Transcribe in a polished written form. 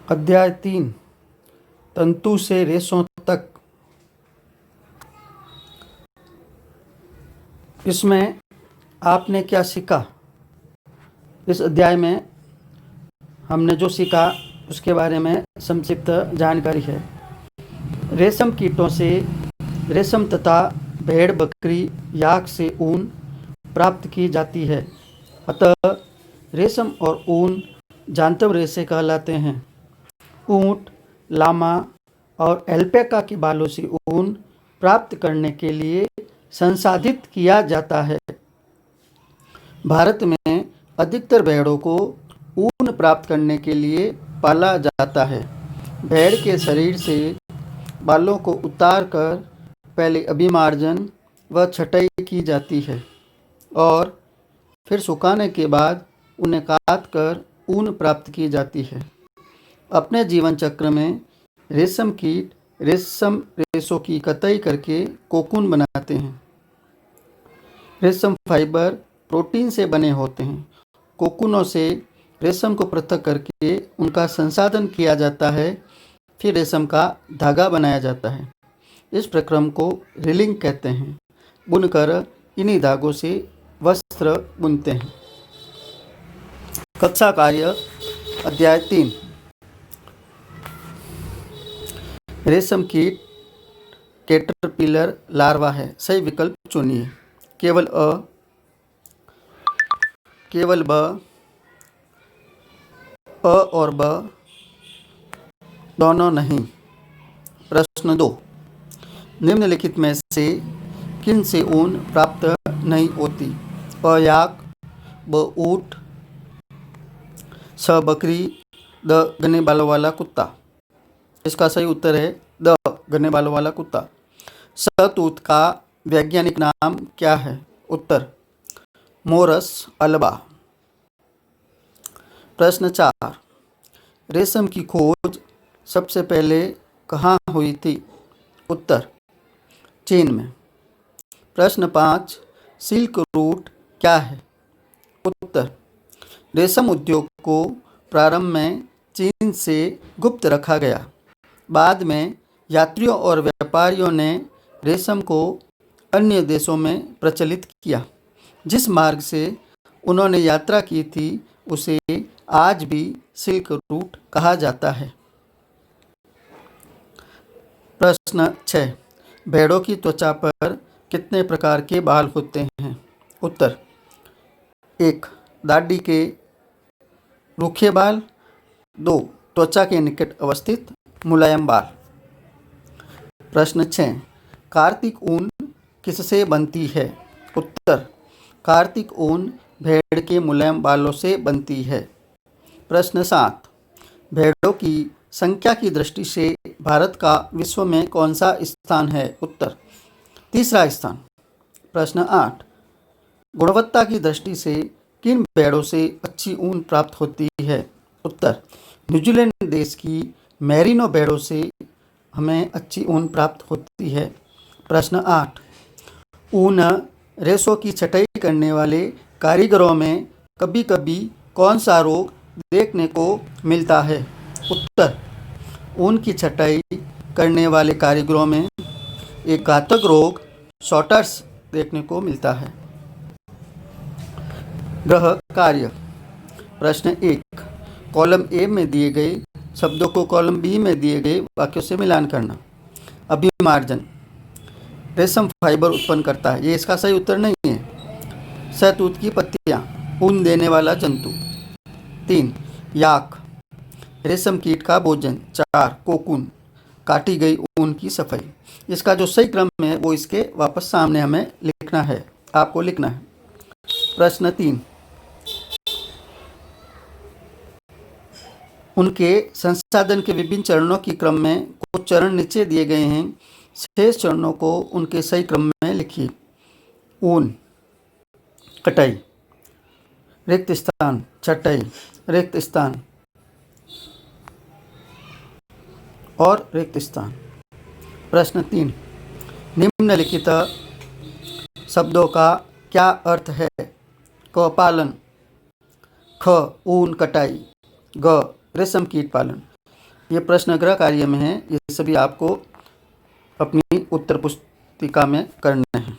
अध्याय 3 तंतु से रेशों तक। इसमें आपने क्या सीखा? इस अध्याय में हमने जो सीखा उसके बारे में संक्षिप्त जानकारी है। रेशम कीटों से रेशम तथा भेड़ बकरी याक से ऊन प्राप्त की जाती है। अतः रेशम और ऊन जांतव रेशे कहलाते हैं। ऊंट, लामा और एल्पैका के बालों से ऊन प्राप्त करने के लिए संसाधित किया जाता है। भारत में अधिकतर भेड़ों को ऊन प्राप्त करने के लिए पाला जाता है। भेड़ के शरीर से बालों को उतार कर पहले अभिमार्जन व छटाई की जाती है और फिर सुखाने के बाद उन्हें काट कर ऊन प्राप्त की जाती है। अपने जीवन चक्र में रेशम कीट रेशम रेशों की कताई करके कोकून बनाते हैं। रेशम फाइबर प्रोटीन से बने होते हैं। कोकूनों से रेशम को पृथक करके उनका संसाधन किया जाता है, फिर रेशम का धागा बनाया जाता है। इस प्रक्रम को रीलिंग कहते हैं। बुनकर इन्हीं धागों से वस्त्र बुनते हैं। कक्षा कार्य अध्याय 3 रेशम कीट कैटरपिलर लार्वा है। सही विकल्प चुनिए। केवल अ, केवल ब, अ और ब दोनों नहीं। प्रश्न 2, निम्नलिखित में से किन से ऊन प्राप्त नहीं होती? अ याक, ब ऊंट, स बकरी, द घने बालों वाला कुत्ता। इसका सही उत्तर है द घने बालों वाला कुत्ता। शहतूत का वैज्ञानिक नाम क्या है? उत्तर मोरस अल्बा। प्रश्न 4, रेशम की खोज सबसे पहले कहाँ हुई थी? उत्तर चीन में। प्रश्न 5, सिल्क रूट क्या है? उत्तर रेशम उद्योग को प्रारंभ में चीन से गुप्त रखा गया। बाद में यात्रियों और व्यापारियों ने रेशम को अन्य देशों में प्रचलित किया। जिस मार्ग से उन्होंने यात्रा की थी उसे आज भी सिल्क रूट कहा जाता है। प्रश्न 6, भेड़ों की त्वचा पर कितने प्रकार के बाल होते हैं? उत्तर 1, दाढ़ी के रूखे बाल। 2, त्वचा के निकट अवस्थित मुलायम बाल। प्रश्न 6, कार्तिक ऊन किससे बनती है? उत्तर कार्तिक ऊन भेड़ के मुलायम बालों से बनती है। प्रश्न 7, भेड़ों की संख्या की दृष्टि से भारत का विश्व में कौन सा स्थान है? उत्तर तीसरा स्थान। प्रश्न 8, गुणवत्ता की दृष्टि से किन भेड़ों से अच्छी ऊन प्राप्त होती है? उत्तर न्यूजीलैंड देश की मेरिनो भेड़ों से हमें अच्छी ऊन प्राप्त होती है। प्रश्न 8, ऊन रेशों की छटाई करने वाले कारीगरों में कभी कभी कौन सा रोग देखने को मिलता है? उत्तर ऊन की छटाई करने वाले कारीगरों में एक घातक रोग शॉर्टर्स देखने को मिलता है। गृह कार्य। प्रश्न 1, कॉलम ए में दिए गए शब्दों को कॉलम बी में दिए गए वाक्यों से मिलान करना। अभिमार्जन रेशम फाइबर उत्पन्न करता है, ये इसका सही उत्तर नहीं है। शहतूत की पत्तियां ऊन देने वाला जंतु। 3, याक रेशम कीट का भोजन। 4, कोकून काटी गई ऊन की सफाई। इसका जो सही क्रम है वो इसके वापस सामने हमें लिखना है, आपको लिखना है। प्रश्न 3, उनके संसाधन के विभिन्न चरणों के क्रम में कुछ चरण नीचे दिए गए हैं। शेष चरणों को उनके सही क्रम में लिखिए। ऊन, कटाई, रिक्त स्थान, छटाई, रिक्त स्थान और रिक्त स्थान। प्रश्न 3, निम्नलिखित शब्दों का क्या अर्थ है? क पालन, ख ऊन कटाई, ग रेशम कीट पालन। ये प्रश्न गृह कार्य में है, ये सभी आपको अपनी उत्तर पुस्तिका में करने हैं।